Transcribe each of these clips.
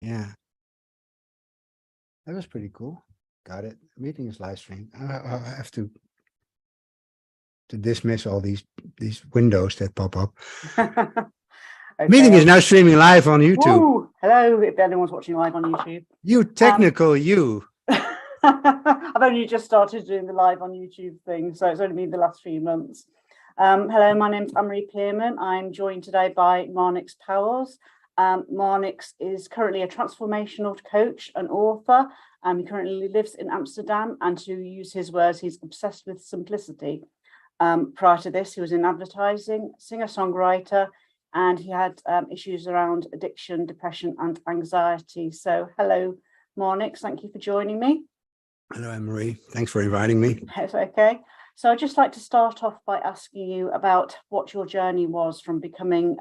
Yeah, that was pretty cool. Got it. Meeting is live stream. I have to dismiss all these windows that pop up. Meeting Okay. is now streaming live on YouTube. Woo! Hello, if anyone's watching live on YouTube. You technical you. I've only just started doing the live on YouTube thing, so it's only been the last few months. Hello, my name's Anne-Marie Pearman. I'm joined today by Marnix Pauwels. Marnix is currently a transformational coach and author. He currently lives in Amsterdam, and to use his words, he's obsessed with simplicity. Prior to this, he was in advertising, singer-songwriter, and he had issues around addiction, depression, and anxiety. So hello, Marnix, thank you for joining me. Hello, Anne-Marie. Thanks for inviting me. It's okay. So I'd just like to start off by asking you about what your journey was from becoming,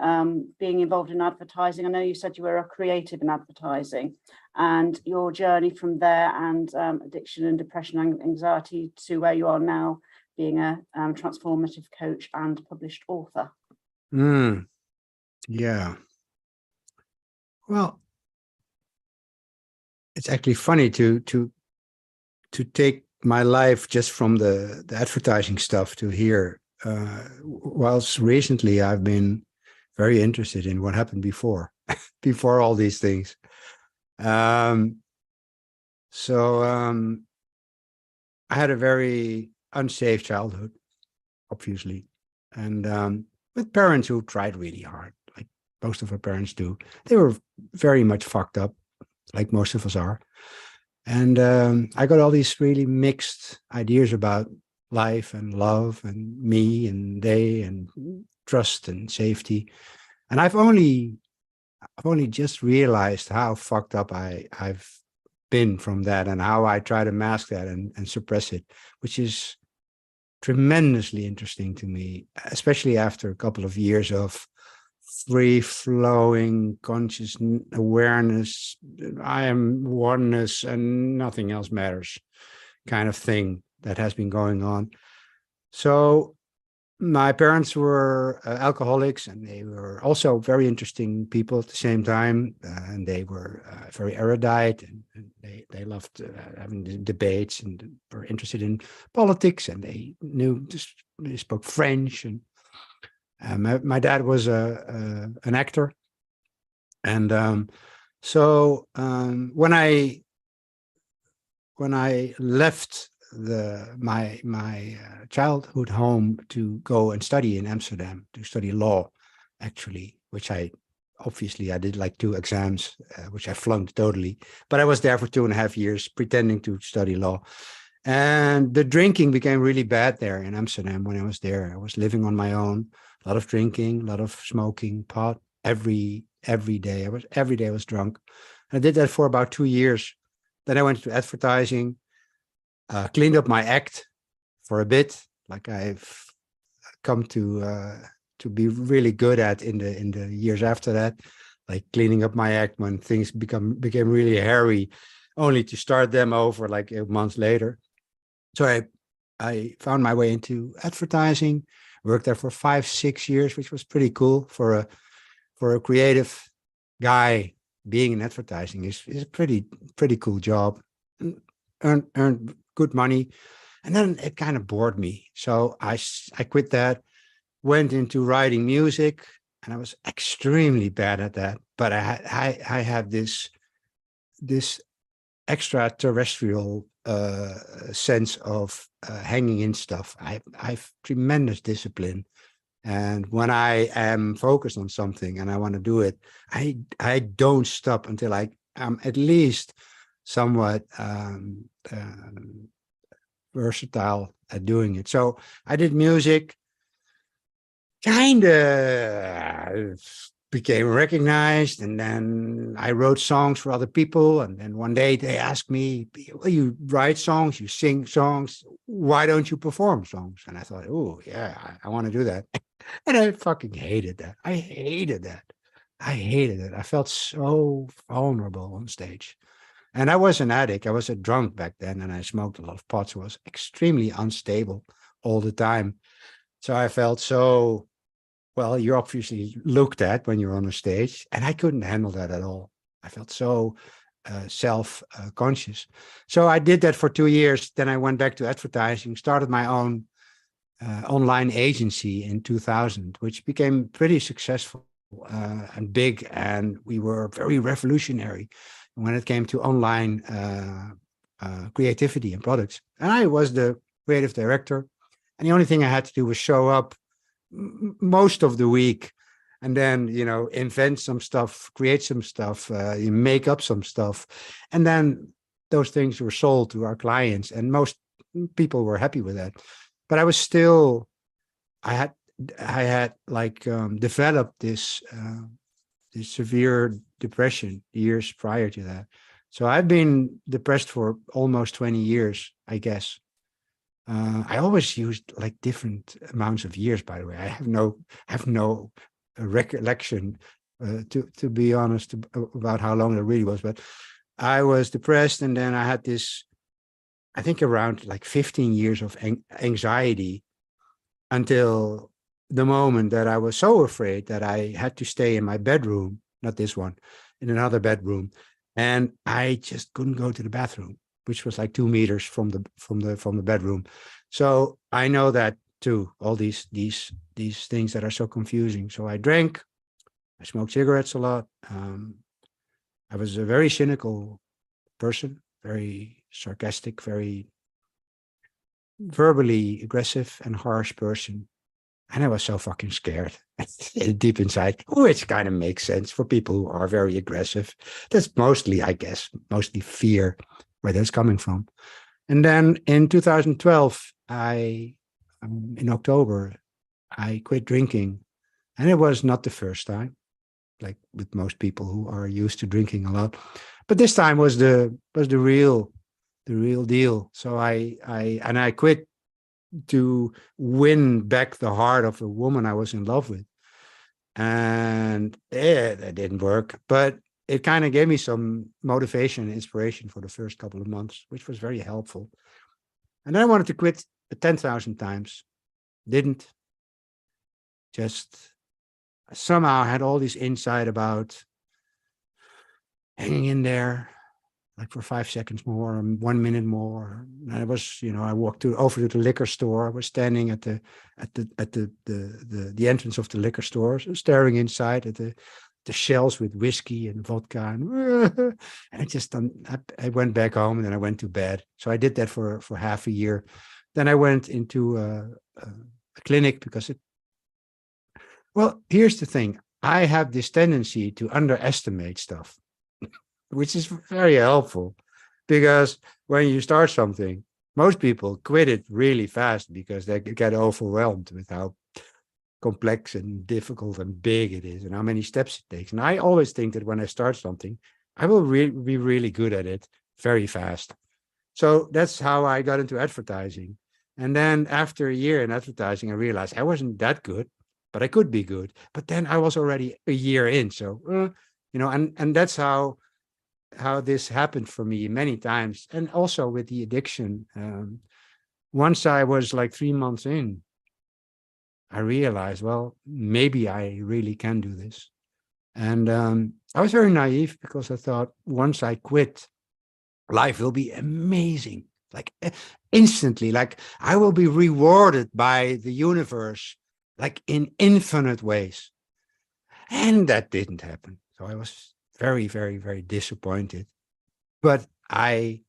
being involved in advertising. I know you said you were a creative in advertising, and your journey from there and addiction and depression and anxiety to where you are now, being a transformative coach and published author. Yeah. Well, it's actually funny to take my life just from the advertising stuff to here. Whilst recently I've been very interested in what happened before, before all these things. I had a very unsafe childhood, obviously, and with parents who tried really hard, like most of our parents do. They were very much fucked up, like most of us are. And I got all these really mixed ideas about life and love and me and they and trust and safety. And I've only just realized how fucked up I've been from that, and how I try to mask that and suppress it, which is tremendously interesting to me, especially after a couple of years of free-flowing conscious awareness. I am oneness and nothing else matters kind of thing that has been going on. So my parents were alcoholics, and they were also very interesting people at the same time. And they were very erudite, and they loved having debates, and were interested in politics, and they spoke French. And my dad was an actor. And when I left my childhood home to go and study in Amsterdam, to study law, actually, which I did like 2 exams, which I flunked totally. But I was there for 2.5 years pretending to study law. And the drinking became really bad there in Amsterdam when I was there. I was living on my own, a lot of drinking, a lot of smoking pot every day. Every day I was drunk. I did that for about 2 years. Then I went to advertising. Cleaned up my act for a bit, like I've come to be really good at in the years after that, like cleaning up my act when things became really hairy, only to start them over like a month later. So I found my way into advertising, worked there for 5-6 years, which was pretty cool for a creative guy. Being in advertising is a pretty cool job. Earned good money, and then it kind of bored me. So I quit that, went into writing music, and I was extremely bad at that. But I had this extraterrestrial sense of hanging in stuff. I've tremendous discipline, and when I am focused on something and I want to do it, I don't stop until I am at least somewhat versatile at doing it. So I did music, kind of became recognized, and then I wrote songs for other people. And then one day they asked me, well, you write songs, you sing songs, why don't you perform songs? And I thought, oh yeah, I want to do that. And I fucking hated that. I hated it. I felt so vulnerable on stage. And I was an addict. I was a drunk back then, and I smoked a lot of pot. So I was extremely unstable all the time. So I felt so, well, you're obviously looked at when you're on a stage, and I couldn't handle that at all. I felt so self-conscious. So I did that for 2 years. Then I went back to advertising, started my own online agency in 2000, which became pretty successful and big. And we were very revolutionary when it came to online creativity and products. And I was the creative director. And the only thing I had to do was show up most of the week and then, invent some stuff, create some stuff, make up some stuff. And then those things were sold to our clients, and most people were happy with that. But I was still, I had like developed this severe depression years prior to that. So I've been depressed for almost 20 years, I guess. I always used like different amounts of years, by the way. I have no recollection, to be honest, about how long it really was. But I was depressed, and then I had this, I think, around like 15 years of anxiety until the moment that I was so afraid that I had to stay in my bedroom, not this one, in another bedroom, and I just couldn't go to the bathroom, which was like 2 meters from the bedroom. So I know that too, all these things that are so confusing. So I drank, I smoked cigarettes a lot. I was a very cynical person, very sarcastic, very verbally aggressive and harsh person. And I was so fucking scared deep inside, which kind of makes sense for people who are very aggressive. That's mostly, I guess, mostly fear, where that's coming from. And then in 2012, in October, I quit drinking. And it was not the first time, like with most people who are used to drinking a lot. But this time was the real deal. So I quit to win back the heart of the woman I was in love with. And that didn't work, but it kind of gave me some motivation and inspiration for the first couple of months, which was very helpful. And then I wanted to quit 10,000 times. Didn't. Just somehow had all this insight about hanging in there, like for 5 seconds more, 1 minute more. And I was, I walked over to the liquor store. I was standing at the entrance of the liquor store, staring inside at the shelves with whiskey and vodka, and I went back home, and then I went to bed. So I did that for half a year. Then I went into a clinic because here's the thing. I have this tendency to underestimate stuff, which is very helpful, because when you start something, most people quit it really fast because they get overwhelmed with how complex and difficult and big it is and how many steps it takes. And I always think that when I start something, I will be really good at it very fast. So that's how I got into advertising. And then after a year in advertising, I realized I wasn't that good, but I could be good. But then I was already a year in. So, and that's how this happened for me many times. And also with the addiction. Once I was like 3 months in, I realized, maybe I really can do this. And I was very naive because I thought once I quit, life will be amazing. Like instantly, like I will be rewarded by the universe, like in infinite ways. And that didn't happen. So I was very, very, very disappointed. But I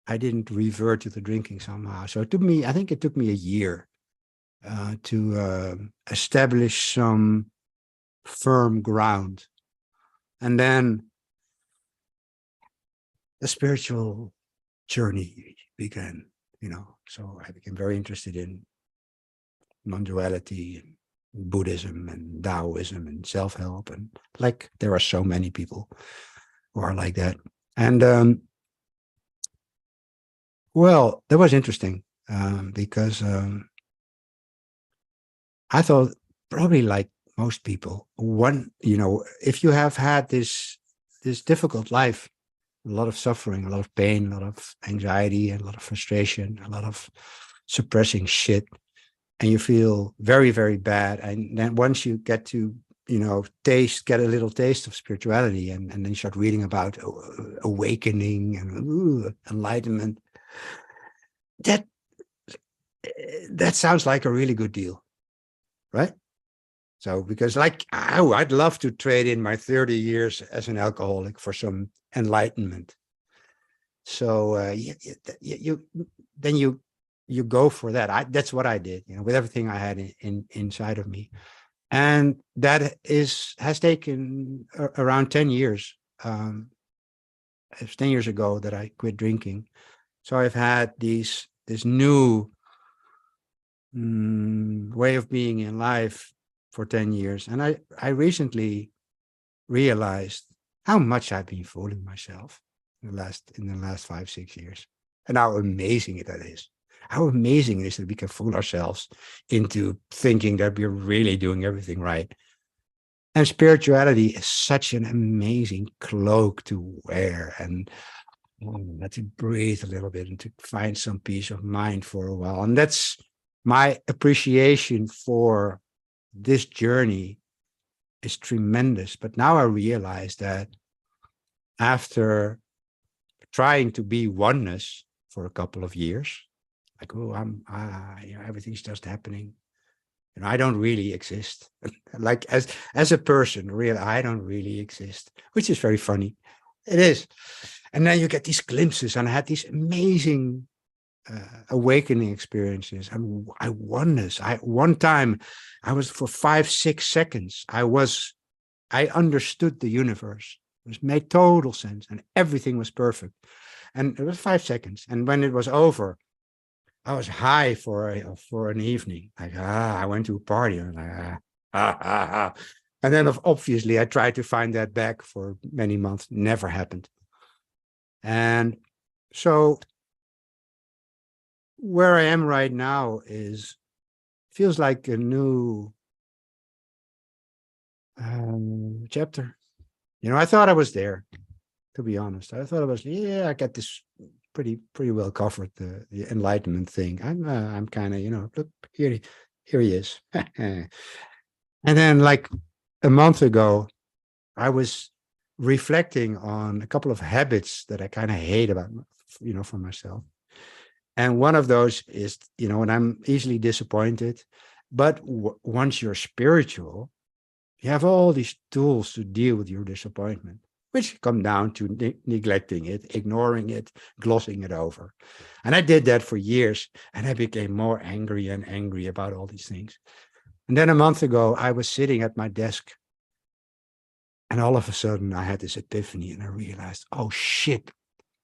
didn't revert to the drinking somehow. So I think it took me a year to establish some firm ground. And then the spiritual journey began, so I became very interested in non-duality and Buddhism and Taoism and self-help. And like, there are so many people who are like that. And that was interesting because I thought probably like most people, if you have had this difficult life, a lot of suffering, a lot of pain, a lot of anxiety, and a lot of frustration, a lot of suppressing shit, and you feel very, very bad. And then once you get to get a little taste of spirituality, and then you start reading about awakening and enlightenment. That sounds like a really good deal, right? So, because I'd love to trade in my 30 years as an alcoholic for some enlightenment. So then you go for that. That's what I did, with everything I had inside of me. And that has taken around 10 years. It's 10 years ago that I quit drinking. So I've had this new way of being in life for 10 years. And I recently realized how much I've been fooling myself in the last 5-6 years, and how amazing that is. How amazing it is that we can fool ourselves into thinking that we're really doing everything right. And spirituality is such an amazing cloak to wear, and to breathe a little bit and to find some peace of mind for a while. And that's my appreciation for this journey is tremendous. But now I realize that after trying to be oneness for a couple of years, like, everything's just happening. I don't really exist. Like as a person, really, I don't really exist, which is very funny. It is. And then you get these glimpses, and I had these amazing awakening experiences. And I oneness. One time, I was for 5-6 seconds. I understood the universe. It made total sense, and everything was perfect. And it was 5 seconds. And when it was over, I was high for an evening. Like, I went to a party. And and then obviously I tried to find that back for many months. Never happened. And so where I am right now feels like a new chapter. I thought I was there, to be honest. I thought I got this pretty well covered, the enlightenment thing. I'm kind of, look, here he is. And then like a month ago, I was reflecting on a couple of habits that I kind of hate about, for myself. And one of those is, when I'm easily disappointed, but once you're spiritual, you have all these tools to deal with your disappointment, which come down to neglecting it, ignoring it, glossing it over. And I did that for years, and I became more angry and angry about all these things. And then a month ago, I was sitting at my desk, and all of a sudden I had this epiphany, and I realized, oh shit,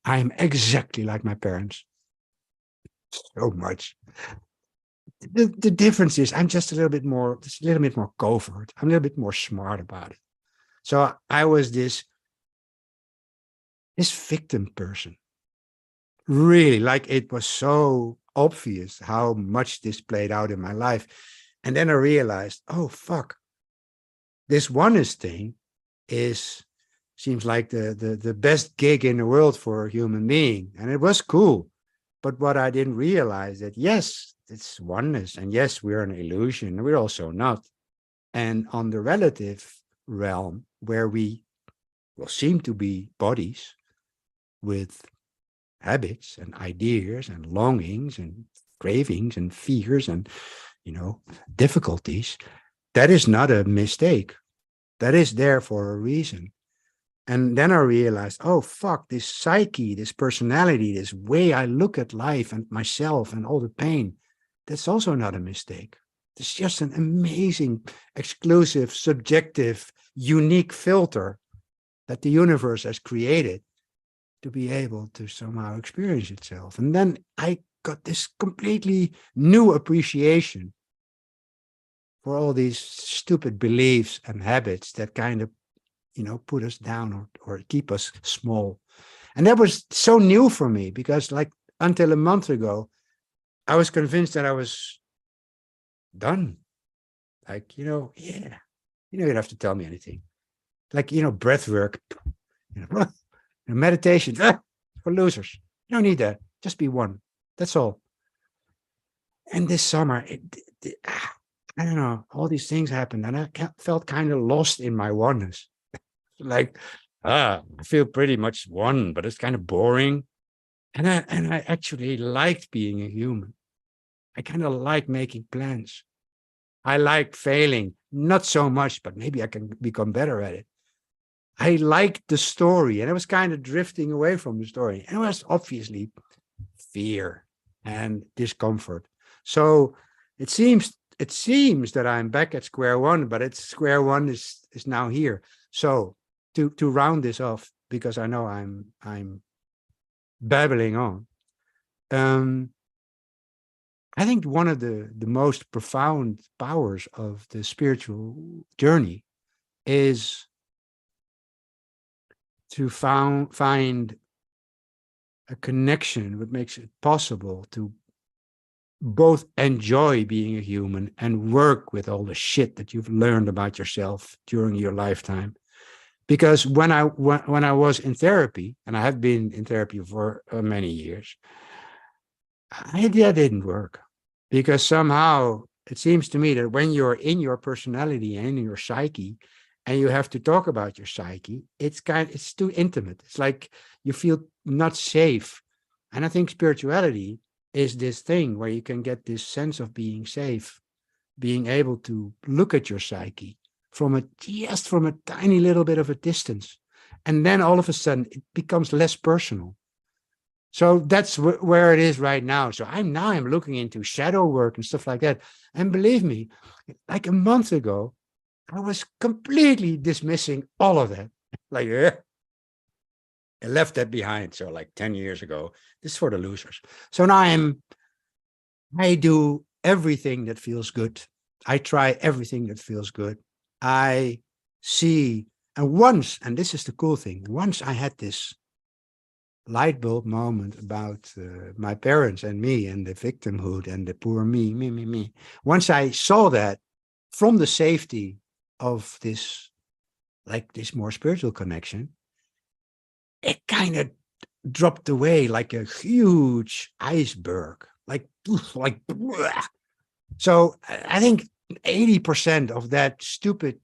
I am exactly like my parents. So much. The difference is I'm just a little bit more covert. I'm a little bit more smart about it. So I was this victim person. Really, like, it was so obvious how much this played out in my life. And then I realized, oh, fuck. This oneness thing seems like the best gig in the world for a human being. And it was cool. But what I didn't realize that, yes, it's oneness. And yes, we're an illusion. We're also not. And on the relative realm, where we will seem to be bodies with habits and ideas and longings and cravings and fears and, difficulties, that is not a mistake. That is there for a reason. And then I realized, oh, fuck, this psyche, this personality, this way I look at life and myself and all the pain, that's also not a mistake. It's just an amazing, exclusive, subjective, unique filter that the universe has created to be able to somehow experience itself. And then I got this completely new appreciation for all these stupid beliefs and habits that kind of, put us down or keep us small. And that was so new for me, because like until a month ago, I was convinced that I was done. Like, you don't have to tell me anything. Like, breath work, meditation, for losers. You don't need that. Just be one. That's all. And this summer, I don't know, all these things happened, and I felt kind of lost in my oneness. Like, I feel pretty much one, but it's kind of boring. And I actually liked being a human. I kind of like making plans. I like failing, not so much, but maybe I can become better at it. I liked the story, and I was kind of drifting away from the story. And it was obviously fear and discomfort. So it seems that I'm back at square one, but it's square one is now here. So to round this off, because I know I'm babbling on. I think one of the most profound powers of the spiritual journey is to find a connection that makes it possible to both enjoy being a human and work with all the shit that you've learned about yourself during your lifetime. Because when I was in therapy, and I have been in therapy for many years, that didn't work, because somehow it seems to me that when you're in your personality and in your psyche, and you have to talk about your psyche, it's too intimate. It's like you feel not safe. And I think spirituality is this thing where you can get this sense of being safe, being able to look at your psyche from a tiny little bit of a distance. And then all of a sudden it becomes less personal. So that's where it is right now. So I'm looking into shadow work and stuff like that. And believe me, like a month ago, I was completely dismissing all of that. Like, I left that behind. So like 10 years ago, this is for the losers. So now I do everything that feels good. I try everything that feels good. I see, and this is the cool thing, once I had this light bulb moment about my parents and me and the victimhood and the poor me. Once I saw that from the safety of this, like this more spiritual connection, it kind of dropped away like a huge iceberg, like. So I think 80% of that stupid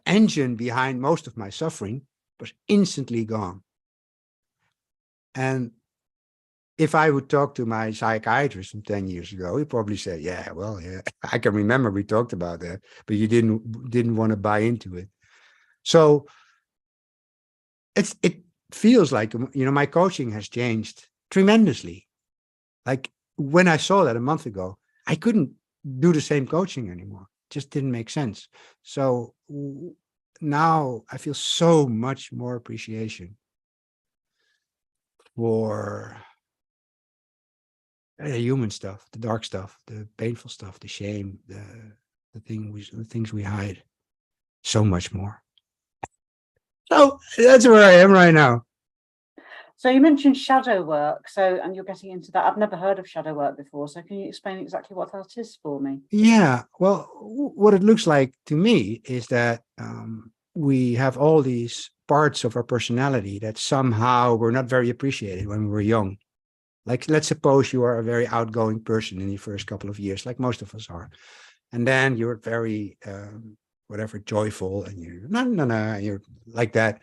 engine behind most of my suffering was instantly gone. And if I would talk to my psychiatrist from 10 years ago, he'd probably say, yeah, well, yeah, I can remember we talked about that, but you didn't want to buy into it. So it feels like, my coaching has changed tremendously. Like when I saw that a month ago, I couldn't do the same coaching anymore. It just didn't make sense. So now I feel so much more appreciation for the human stuff, the dark stuff, the painful stuff, the shame, the things we hide. So much more. So that's where I am right now. So you mentioned shadow work. And you're getting into that. I've never heard of shadow work before. So can you explain exactly what that is for me? Yeah. Well, what it looks like to me is that we have all these parts of our personality that somehow were not very appreciated when we were young. Like, let's suppose you are a very outgoing person in the first couple of years, like most of us are. And then you're very, joyful, and you're like that.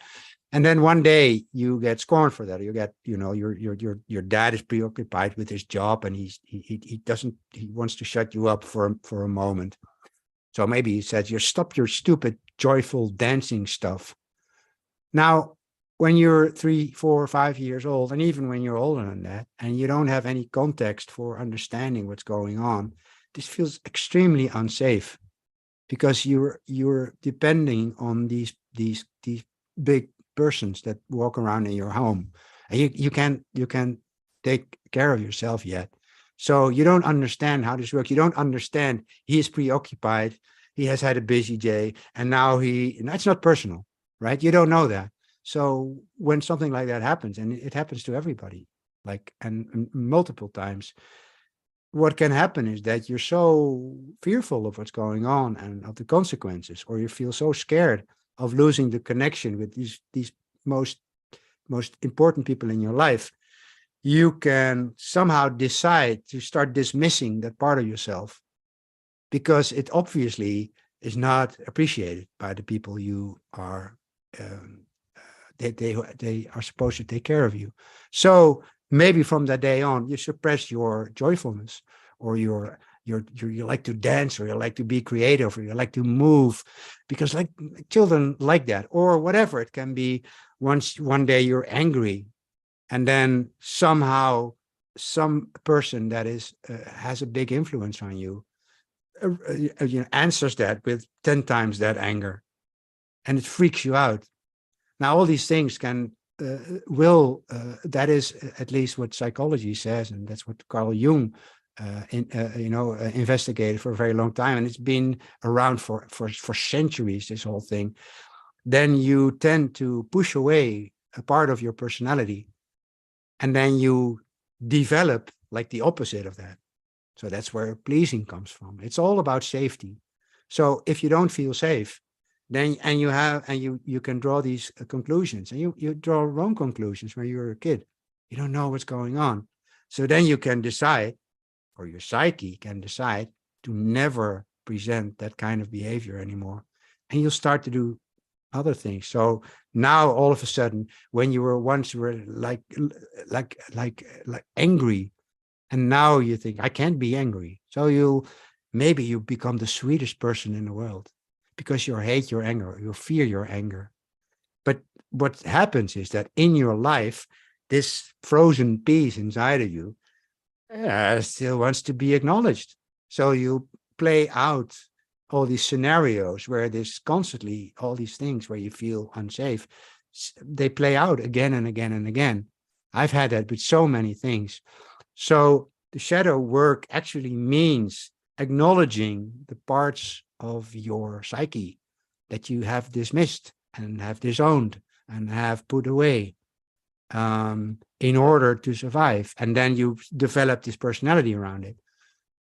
And then one day you get scorned for that. You get, your dad is preoccupied with his job, and he wants to shut you up for a moment. So maybe he says, stop your stupid, joyful dancing stuff. Now, when you're 3, 4, 5 years old, and even when you're older than that, and you don't have any context for understanding what's going on, this feels extremely unsafe, because you're depending on these big persons that walk around in your home, and you can't take care of yourself yet. So you don't understand how this works. You don't understand he is preoccupied. He has had a busy day, and now that's not personal, right? You don't know that. So when something like that happens, and it happens to everybody, and multiple times, what can happen is that you're so fearful of what's going on and of the consequences, or you feel so scared of losing the connection with these most important people in your life, you can somehow decide to start dismissing that part of yourself because it obviously is not appreciated by the people you are, um, they are supposed to take care of you. So maybe from that day on, you suppress your joyfulness, or you like to dance, or you like to be creative, or you like to move, because like children like that, or whatever it can be. One day you're angry, and then somehow some person that is has a big influence on you, answers that with 10 times that anger, and it freaks you out. Now, all these things can that is at least what psychology says, and that's what Carl Jung investigated for a very long time, and it's been around for centuries, this whole thing. Then you tend to push away a part of your personality, and then you develop like the opposite of that. So that's where pleasing comes from. It's all about safety. So if you don't feel safe, then you can draw these conclusions, and you draw wrong conclusions when you're a kid. You don't know what's going on. So then you can decide, or your psyche can decide, to never present that kind of behavior anymore. And you'll start to do other things. So now all of a sudden, when you were once like angry, and now you think, I can't be angry. So maybe you become the sweetest person in the world, because you hate your anger, you fear your anger. But what happens is that in your life, this frozen piece inside of you still wants to be acknowledged. So you play out all these scenarios where there's constantly all these things where you feel unsafe. They play out again and again and again. I've had that with so many things. So the shadow work actually means acknowledging the parts of your psyche that you have dismissed and have disowned and have put away in order to survive. And then you develop this personality around it.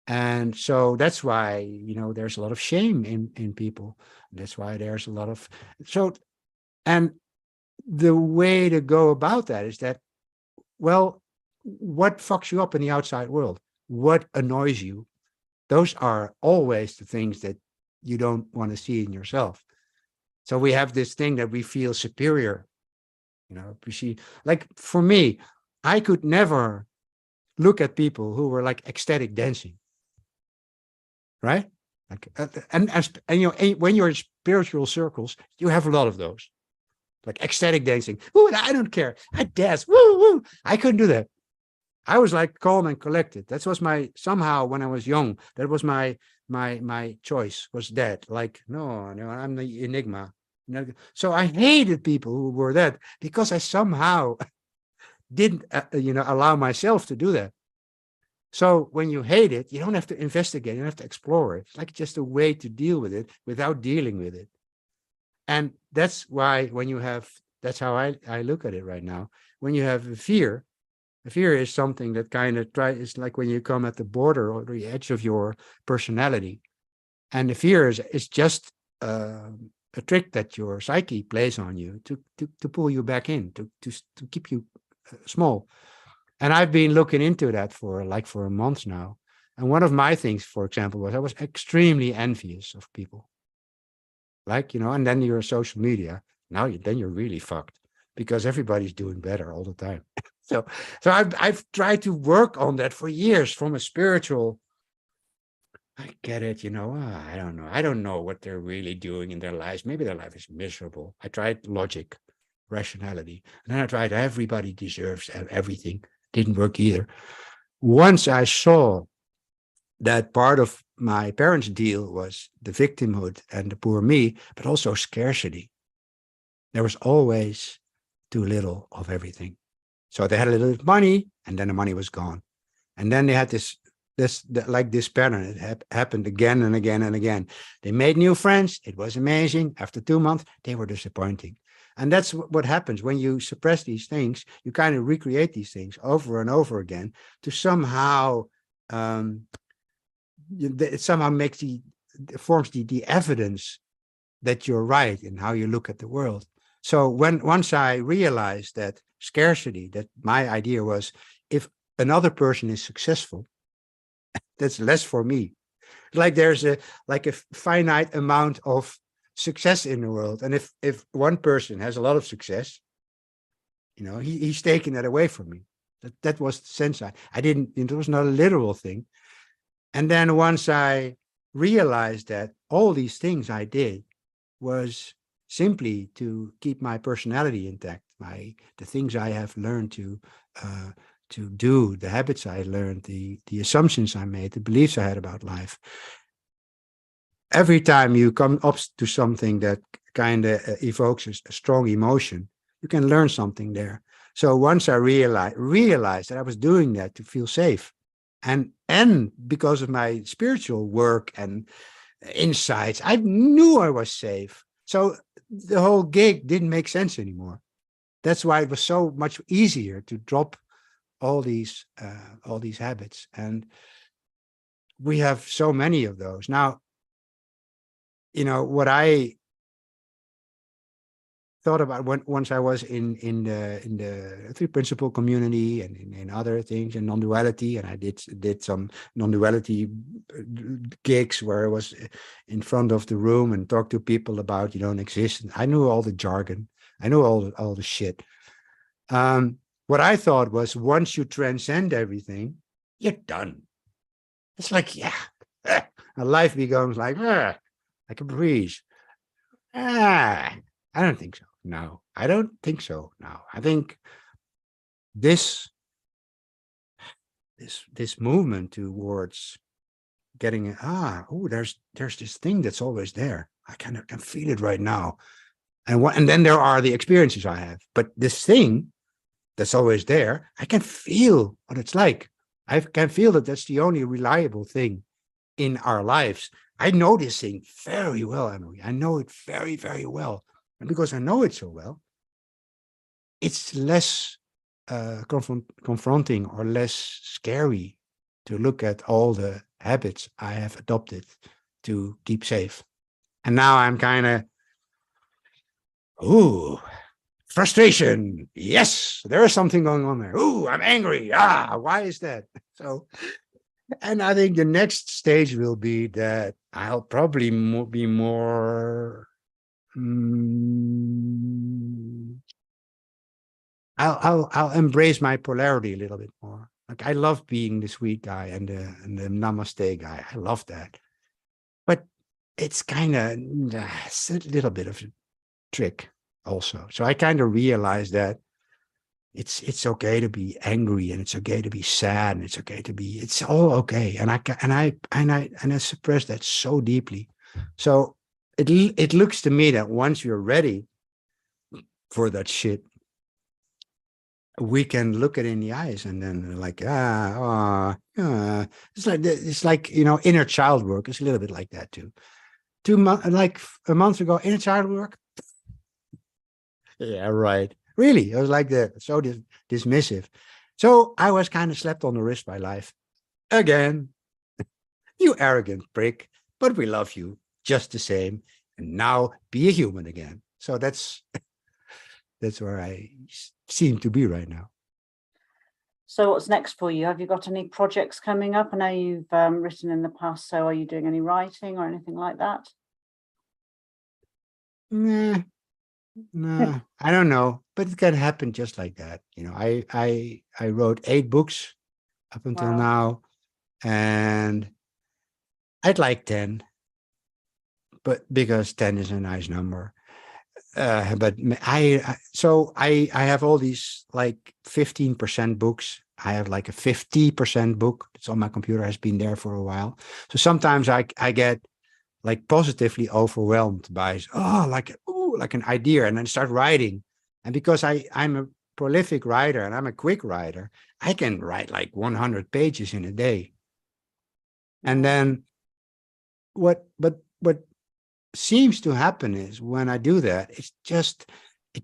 And so that's why, there's a lot of shame in people. That's why there's a lot of, and the way to go about that is that, well, what fucks you up in the outside world? What annoys you? Those are always the things that you don't want to see in yourself. So we have this thing that we feel superior. We see, like for me, I could never look at people who were like ecstatic dancing. Right? Like, and when you're in spiritual circles, you have a lot of those, like ecstatic dancing. Ooh, I don't care. I dance. Woo, woo. I couldn't do that. I was like calm and collected. That was somehow when I was young, that was my choice, was that. Like, no, I'm the enigma. So I hated people who were that, because I somehow didn't, allow myself to do that. So when you hate it, you don't have to investigate, you don't have to explore it. It's like just a way to deal with it without dealing with it. And that's why that's how I look at it right now. When you have a fear is something that kind of it's like when you come at the border or the edge of your personality. And the fear is just a trick that your psyche plays on you to pull you back in, to keep you small. And I've been looking into that for a month now. And one of my things, for example, was I was extremely envious of people. And then you're social media. Then you're really fucked, because everybody's doing better all the time. So I've tried to work on that for years from a spiritual. I get it, I don't know. I don't know what they're really doing in their lives. Maybe their life is miserable. I tried logic, rationality, and then I tried everybody deserves everything. Didn't work either. Once I saw that part of my parents' deal was the victimhood and the poor me, but also scarcity. There was always too little of everything. So they had a little bit of money, and then the money was gone. And then they had this pattern. It happened again and again and again. They made new friends. It was amazing. After 2 months, they were disappointing. And that's what happens when you suppress these things. You kind of recreate these things over and over again to somehow, it somehow forms the evidence that you're right in how you look at the world. So once I realized that scarcity, that my idea was, if another person is successful, that's less for me. Like there's a finite amount of success in the world. And if one person has a lot of success, you know, he's taking that away from me. That was the sense I didn't, it was not a literal thing. And then once I realized that all these things I did was simply to keep my personality intact, the things I have learned to do, the habits I learned, the assumptions I made, the beliefs I had about life. Every time you come up to something that kind of evokes a strong emotion, you can learn something there. So once I realized that I was doing that to feel safe, and because of my spiritual work and insights, I knew I was safe. So the whole gig didn't make sense anymore. That's why it was so much easier to drop all these habits. And we have so many of those. Now, you know, what I thought about once I was in the three principle community and in other things and non-duality, and I did some non-duality gigs where I was in front of the room and talked to people about you don't exist. And I knew all the jargon, I knew all the shit. What I thought was once you transcend everything, you're done. It's like, yeah, life becomes like a breeze. I don't think so. No, I don't think so. No, I think this movement towards getting there's this thing that's always there. I can feel it right now, and then there are the experiences I have. But this thing that's always there, I can feel what it's like. I can feel that that's the only reliable thing in our lives. I know this thing very well, Emily. I know it very, very well. And because I know it so well, it's less confronting or less scary to look at all the habits I have adopted to keep safe. And now I'm kind of, frustration. Yes, there is something going on there. I'm angry. Why is that? So, and I think the next stage will be that I'll probably be more. I'll embrace my polarity a little bit more. Like I love being the sweet guy and the namaste guy. I love that, but it's kind of it's a little bit of a trick also. So I kind of realized that it's okay to be angry and it's okay to be sad and it's all okay. And I suppress that so deeply. So it looks to me that once you're ready for that shit, we can look it in the eyes and then like, it's like, you know, inner child work is a little bit like that too. Like a month ago, inner child work. Yeah, right. Really, it was like so dismissive. So I was kind of slapped on the wrist by life. Again, you arrogant prick, but we love you just the same. And now be a human again. So that's where I seem to be right now. So what's next for you? Have you got any projects coming up? I know you've written in the past, so are you doing any writing or anything like that? Nah, I don't know, but it can happen just like that. You know, I wrote 8 books up until now, and I'd like 10, but because 10 is a nice number. But I have all these like 15% books. I have like a 50% book. It's on my computer, has been there for a while. So sometimes I get like positively overwhelmed by like an idea, and then start writing. And because I'm a prolific writer and I'm a quick writer, I can write like 100 pages in a day. And then what seems to happen is when I do that, it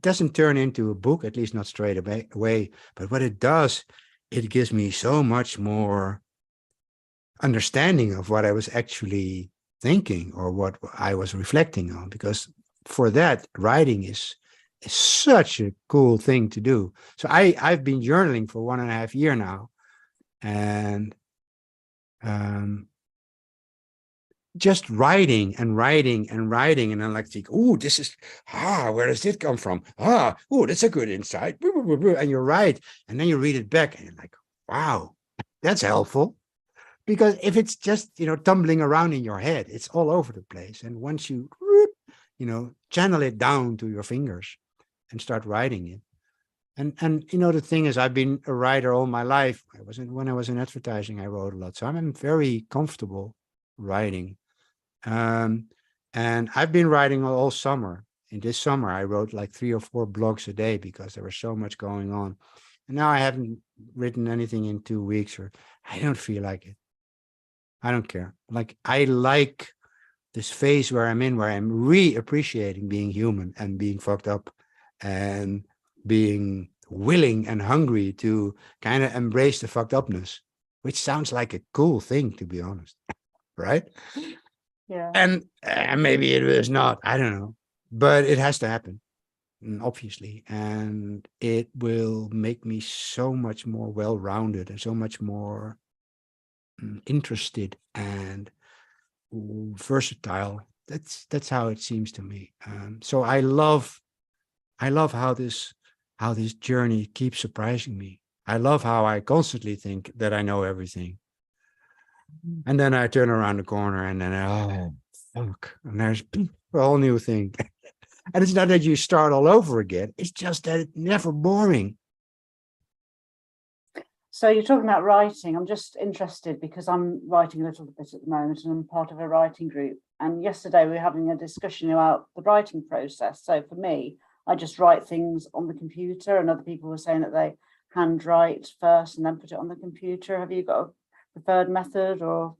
doesn't turn into a book, at least not straight away. But what it does, it gives me so much more understanding of what I was actually thinking or what I was reflecting on, because for that, writing is such a cool thing to do. So I've been journaling for 1.5 years now, and just writing and writing and writing, and then like think, oh, this is where does it come from? Oh, that's a good insight. And you're right, and then you read it back, and you're like, wow, that's helpful. Because if it's just tumbling around in your head, it's all over the place. And once you channel it down to your fingers and start writing it. And the thing is, I've been a writer all my life. When I was in advertising, I wrote a lot, so I'm very comfortable writing. And I've been writing all summer. In this summer, I wrote like 3 or 4 blogs a day because there was so much going on. And now I haven't written anything in 2 weeks, or I don't feel like it. I don't care. Like, I like this phase where I'm in, where I'm re-appreciating being human and being fucked up and being willing and hungry to kind of embrace the fucked upness, which sounds like a cool thing, to be honest. Right? Yeah. And maybe it is not, I don't know, but it has to happen, obviously. And it will make me so much more well-rounded and so much more interested and versatile. That's how it seems to me. So I love how this journey keeps surprising me. I love how I constantly think that I know everything, and then I turn around the corner, and then oh fuck, and there's a whole new thing. And it's not that you start all over again. It's just that it's never boring. So you're talking about writing. I'm just interested because I'm writing a little bit at the moment, and I'm part of a writing group. And yesterday we were having a discussion about the writing process. So for me, I just write things on the computer, and other people were saying that they handwrite first and then put it on the computer. Have you got a preferred method, or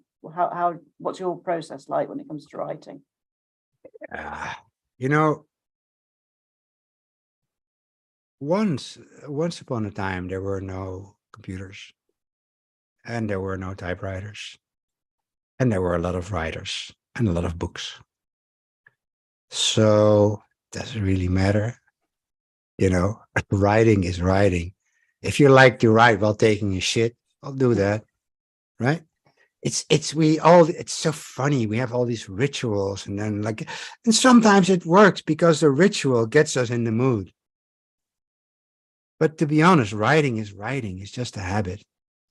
what's your process like when it comes to writing? Once upon a time, there were no computers, and there were no typewriters, and there were a lot of writers and a lot of books. So does it really matter? Writing is writing. If you like to write while taking a shit, I'll do that, right? It's so funny. We have all these rituals, and then and sometimes it works because the ritual gets us in the mood. But to be honest, writing is writing. It's just a habit.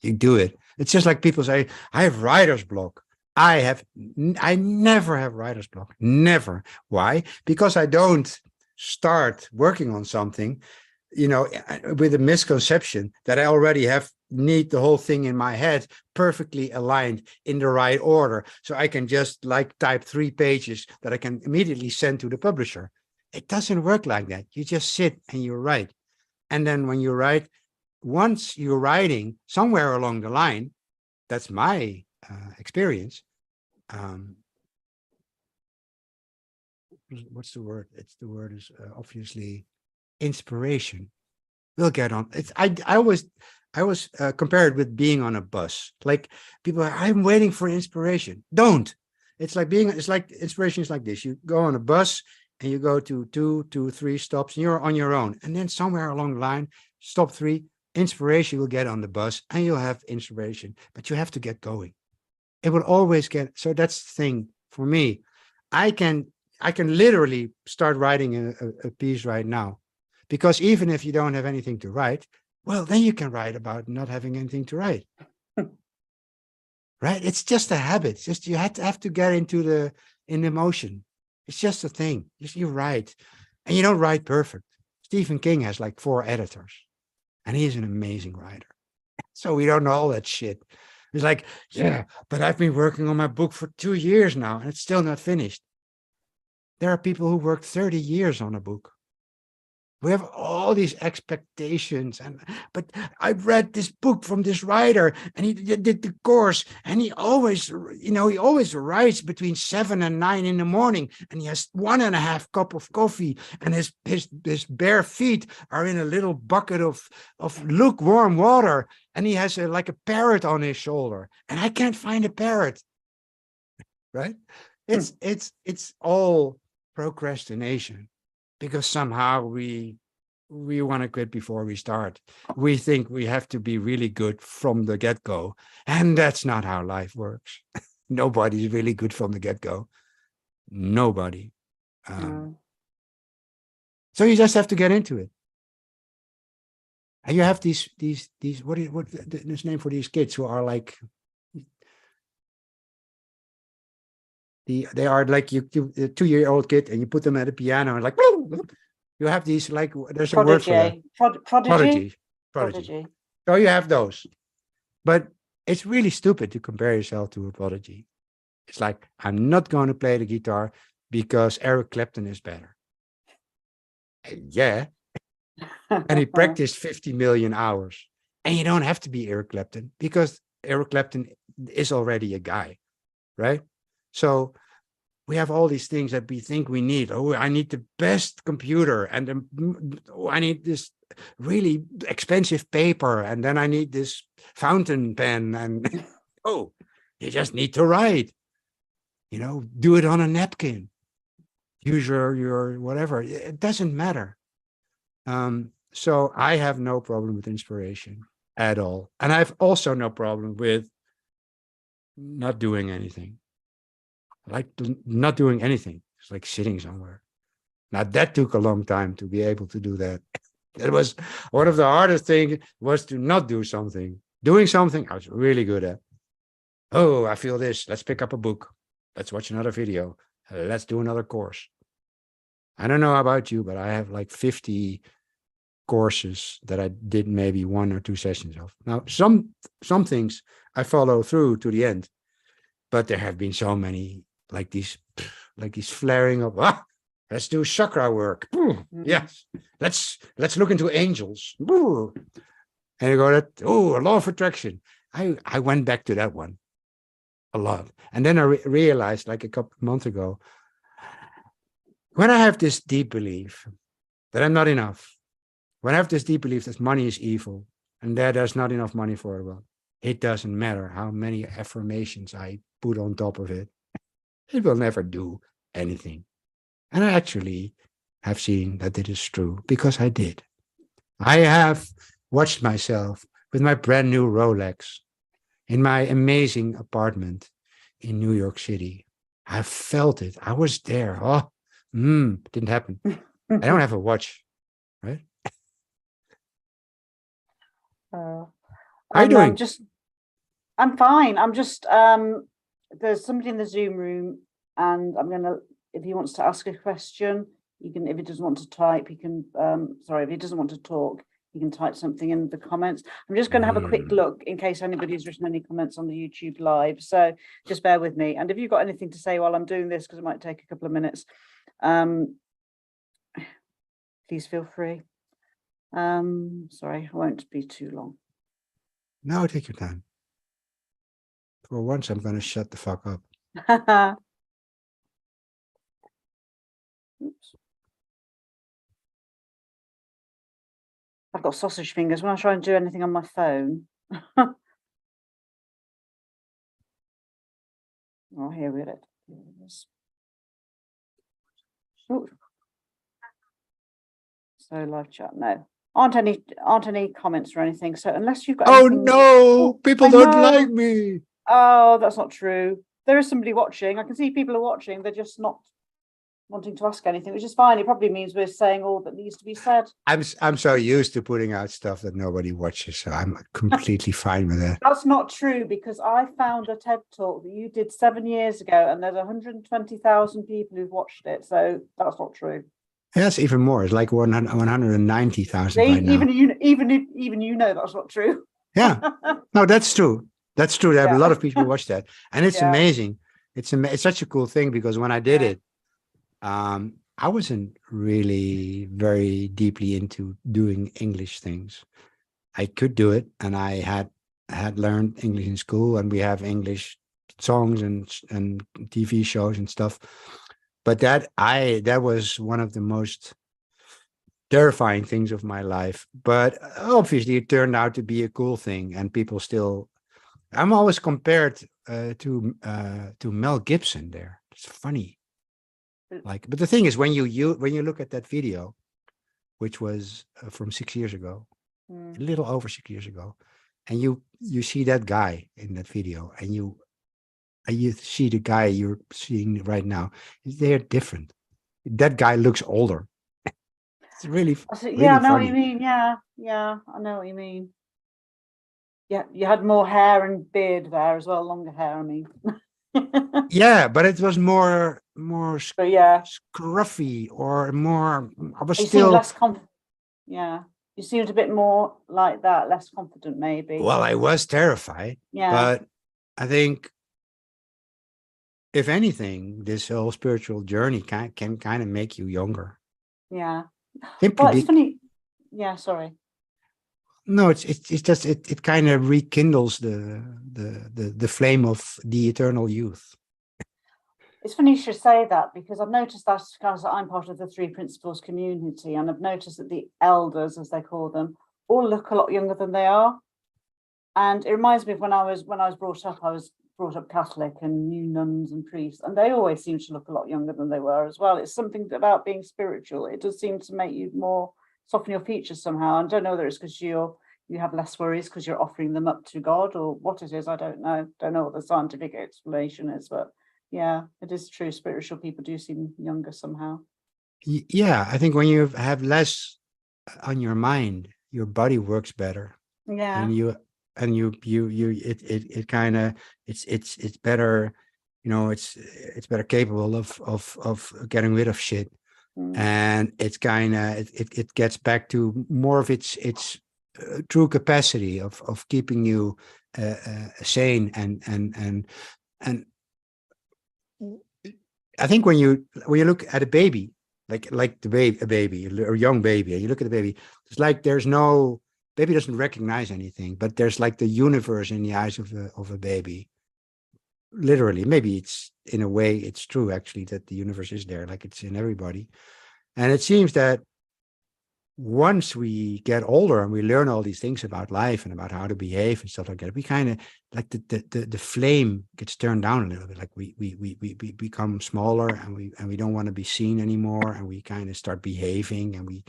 You do it. It's just like people say, I have writer's block. I never have writer's block. Never. Why? Because I don't start working on something, with a misconception that I already need the whole thing in my head perfectly aligned in the right order. So I can just type 3 pages that I can immediately send to the publisher. It doesn't work like that. You just sit and you write. And then when you write, once you're writing somewhere along the line, that's my experience. What's the word? The word is obviously inspiration. We'll get on. I always compare it with being on a bus. Like, people are, I'm waiting for inspiration. Don't. It's like inspiration is like this. You go on a bus and you go to 2, 3 stops, and you're on your own. And then somewhere along the line, stop 3, inspiration will get on the bus, and you'll have inspiration. But you have to get going. It will always get. So that's the thing for me. I can literally start writing a piece right now, because even if you don't have anything to write, well, then you can write about not having anything to write. Right? It's just a habit. It's just you have to get into the motion. It's just a thing. You write, and you don't write perfect. Stephen King has 4 editors, and he's an amazing writer. So we don't know all that shit. It's like, yeah, but I've been working on my book for 2 years now, and it's still not finished. There are people who worked 30 years on a book. We have all these expectations, but I read this book from this writer, and he did the course, and he always writes between 7 and 9 in the morning, and he has 1.5 cup of coffee, and his bare feet are in a little bucket of lukewarm water, and he has a parrot on his shoulder, and I can't find a parrot. Right? It's all procrastination. Because somehow we want to quit before we start. We think we have to be really good from the get-go, and that's not how life works. Nobody's really good from the get-go. Nobody. So you just have to get into it. And you have these what this name for these kids who are like they are like you a 2-year-old kid, and you put them at a piano and like you have these like there's a word for that. Prodigy. So you have those, but it's really stupid to compare yourself to a prodigy. It's like, I'm not going to play the guitar because Eric Clapton is better. Yeah. And he practiced 50 million hours. And you don't have to be Eric Clapton because Eric Clapton is already a guy, right? So we have all these things that we think we need. Oh, I need the best computer, and I need this really expensive paper, and then I need this fountain pen, and oh, you just need to write. Do it on a napkin. Use your whatever. It doesn't matter. So I have no problem with inspiration at all. And I've also no problem with not doing anything. Like not doing anything. It's like sitting somewhere. Now that took a long time to be able to do that. It was one of the hardest things was to not do something. Doing something I was really good at. Oh, I feel this. Let's pick up a book. Let's watch another video. Let's do another course. I don't know about you, but I have like 50 courses that I did maybe 1 or 2 sessions of. Now, some things I follow through to the end, but there have been so many like these flaring up. Let's do chakra work. Yes, let's look into angels. And you go, a law of attraction. I went back to that one a lot, and then I realized like a couple of months ago, when I have this deep belief that I'm not enough, when I have this deep belief that money is evil and that there's not enough money for the world, it doesn't matter how many affirmations I put on top of it. It will never do anything. And I actually have seen that it is true because I did. I have watched myself with my brand new Rolex in my amazing apartment in New York City. I felt it. I was there. Oh, didn't happen. I don't have a watch, right? How are you doing? I'm fine. I'm just, there's somebody in the Zoom room, and I'm going to, if he wants to ask a question, you can, if he doesn't want to type, he can, if he doesn't want to talk, you can type something in the comments. I'm just going to have a quick look in case anybody's written any comments on the YouTube live. So just bear with me. And if you've got anything to say while I'm doing this, because it might take a couple of minutes, please feel free. Sorry, I won't be too long. No, take your time. For once, I'm going to shut the fuck up. Oops. I've got sausage fingers when I try and do anything on my phone. Oh, here we go. So live chat, no. Aren't any comments or anything. So unless you've got anything... no, people don't like me. Oh, that's not true. There is somebody watching. I can see people are watching. They're just not wanting to ask anything, which is fine. It probably means we're saying all that needs to be said. I'm so used to putting out stuff that nobody watches, so I'm completely fine with that. That's not true, because I found a TED talk that you did 7 years ago, and there's 120,000 people who've watched it. So that's not true. Yes, even more. It's like 190,000 right now. Even you know that's not true. Yeah, no, that's true. That's true. There are a lot of people who watch that, and it's amazing. It's such a cool thing, because when I did it, I wasn't really very deeply into doing English things. I could do it, and I had learned English in school, and we have English songs and TV shows and stuff. But that was one of the most terrifying things of my life. But obviously, it turned out to be a cool thing, and people still. I'm always compared to Mel Gibson. There, it's funny. But the thing is, when you look at that video, which was from 6 years ago, a little over 6 years ago, and you see that guy in that video, and you you see the guy you're seeing right now, they're different. That guy looks older. It's really, Yeah, really I know what you funny. mean. Yeah, yeah, I know what you mean. Yeah, you had more hair and beard there as well, longer hair, I mean. Yeah, but it was more But yeah, scruffy or more. I was you seemed still, less confident. Yeah, you seemed a bit more like that, less confident, maybe. well, I was terrified, Yeah, but I think if anything, this whole spiritual journey can kind of make you younger. yeah. Simply Well, it's be funny. Yeah, sorry. no, it's just it kind of rekindles the flame of the eternal youth. It's funny you should say that, because I've noticed that, because I'm part of the Three Principles community, and I've noticed that the elders, as they call them, all look a lot younger than they are. And it reminds me of when I was brought up. I was brought up Catholic and knew nuns and priests, and they always seemed to look a lot younger than they were as well. It's something about being spiritual. It does seem to make you more soften your features somehow. I don't know whether it's because you have less worries because you're offering them up to God, or what it is. I don't know. Don't know what the scientific explanation is, but yeah, it is true. Spiritual people do seem younger somehow. Yeah, I think when you have less on your mind, your body works better, Yeah. and it kind of it's better, it's better capable of getting rid of shit, Mm. and it's kind of it gets back to more of its true capacity of keeping you sane and I think when you look at a baby, like a baby or a young baby, and you look at the baby, it's like there's no baby doesn't recognize anything, but there's like the universe in the eyes of a baby. Literally, maybe it's in a way it's true actually that the universe is there, like it's in everybody. And it seems that once we get older and we learn all these things about life and about how to behave and stuff like that, we kind of like the flame gets turned down a little bit. Like we become smaller and we don't want to be seen anymore, and we kind of start behaving and we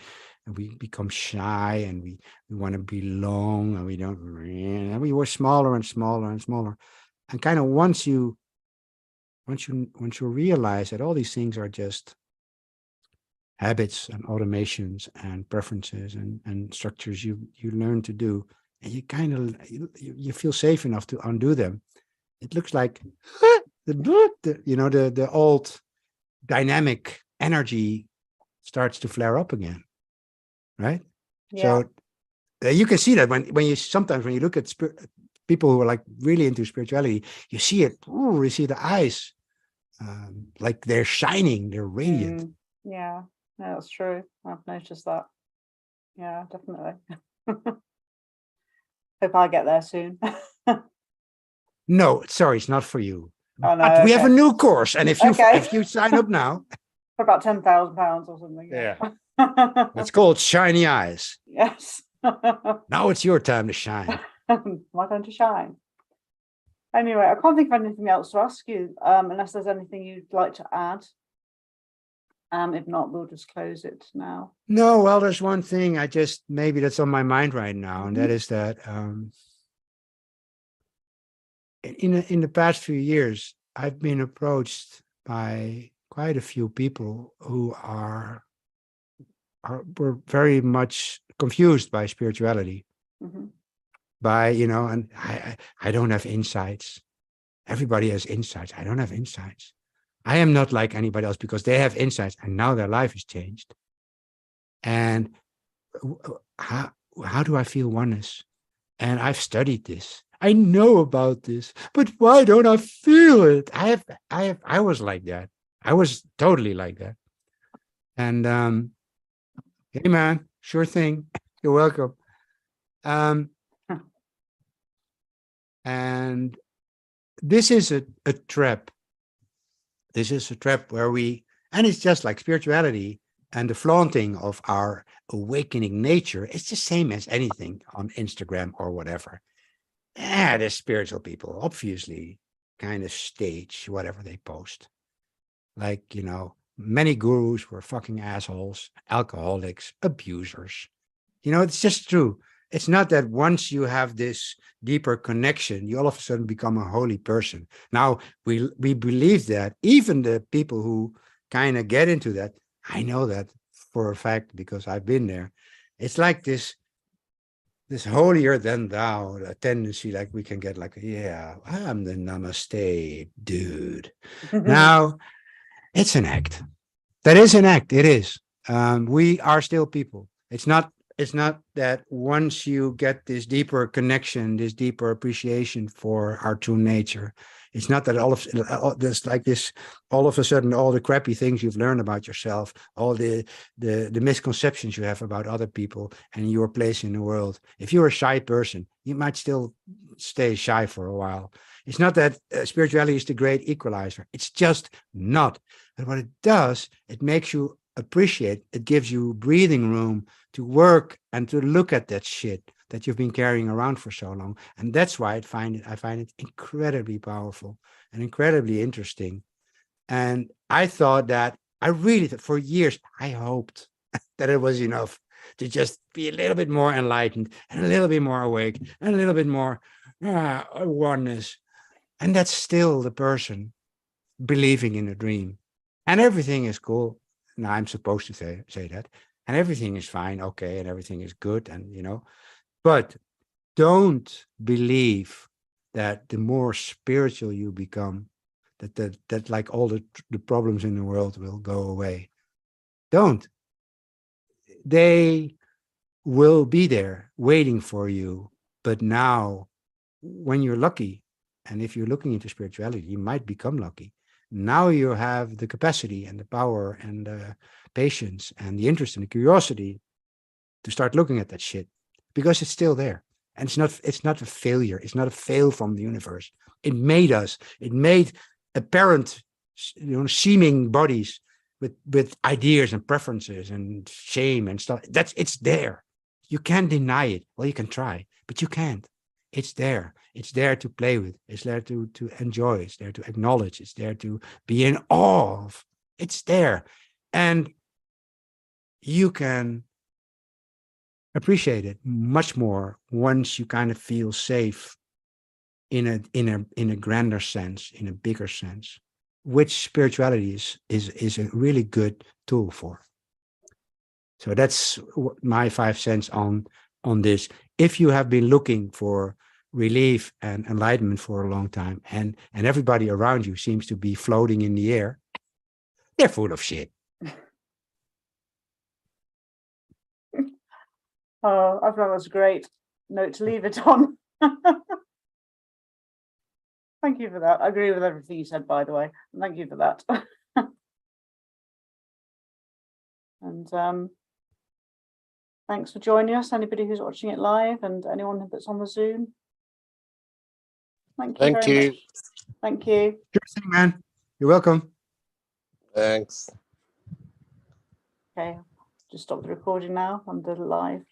become shy and we want to belong and we don't, and we were smaller and smaller and smaller. And kind of once you realize that all these things are just habits and automations and preferences and structures you learn to do, and you kind of you feel safe enough to undo them. It looks like the old dynamic energy starts to flare up again, right? Yeah. So you can see that when you sometimes when you look at people who are like really into spirituality, you see it. Ooh, you see the eyes, like they're shining, they're radiant. Yeah. No, that's true. I've noticed that. Yeah, definitely. Hope I get there soon. No, sorry, it's not for you. Oh But no, we have a okay. new course, and Okay. if you sign up now, For about £10,000 or something. yeah, Yeah. it's called Shiny Eyes. Yes. Now it's your time to shine. My time to shine. Anyway, I can't think of anything else to ask you, unless there's anything you'd like to add. If not, we'll just close it now. No, well, there's one thing maybe that's on my mind right now, and that is that in the past few years, I've been approached by quite a few people who were very much confused by spirituality, and I don't have insights. Everybody has insights. I don't have insights. I am not like anybody else because they have insights and now their life is changed. And how do I feel oneness? And I've studied this. I know about this, but why don't I feel it? I was like that. I was totally like that. And hey man, sure thing. You're welcome. And this is a trap. This is a trap where and it's just like spirituality and the flaunting of our awakening nature. It's the same as anything on Instagram or whatever. There's spiritual people, obviously, kind of stage whatever they post. Like, many gurus were fucking assholes, alcoholics, abusers. It's just true. it's not that once you have this deeper connection, you all of a sudden become a holy person. Now, we believe that even the people who kind of get into that, I know that for a fact because I've been there. It's like this holier than thou, a tendency, like we can get like, yeah, I'm the namaste dude. Now, it's an act. That is an act. It is. We are still people. It's not that once you get this deeper connection, this deeper appreciation for our true nature, it's not that all of a sudden all the crappy things you've learned about yourself, all the misconceptions you have about other people and your place in the world. If you're a shy person, you might still stay shy for a while. It's not that spirituality is the great equalizer. It's just not. But what it does, it makes you appreciate, it gives you breathing room to work and to look at that shit that you've been carrying around for so long. And that's why I find it incredibly powerful and incredibly interesting. And I thought that for years, I hoped that it was enough to just be a little bit more enlightened and a little bit more awake and a little bit more oneness. And that's still the person believing in a dream. And everything is cool. Now I'm supposed to say that. And everything is fine, okay, and everything is good, and but don't believe that the more spiritual you become, that like all the problems in the world will go away. Don't. They will be there waiting for you. But now, when you're lucky, and if you're looking into spirituality, you might become lucky. Now you have the capacity and the power and the patience and the interest and the curiosity to start looking at that shit because it's still there. And it's not a failure. It's not a fail from the universe. It made us. It made apparent, seeming bodies with ideas and preferences and shame and stuff. It's there. You can't deny it. Well, you can try, but you can't. It's there. It's there to play with. It's there to enjoy. It's there to acknowledge. It's there to be in awe of. It's there. And you can appreciate it much more once you kind of feel safe in a grander sense, in a bigger sense, which spirituality is a really good tool for. So that's my 5 cents on this. If you have been looking for relief and enlightenment for a long time, and everybody around you seems to be floating in the air, they're full of shit. Oh, I thought that was a great note to leave it on. Thank you for that. I agree with everything you said, by the way. Thank you for that. And thanks for joining us, anybody who's watching it live and anyone that's on the Zoom. Thank you very much. Thank you. Sure thing, man. You're welcome. Thanks. Okay, just stop the recording now. I'm live.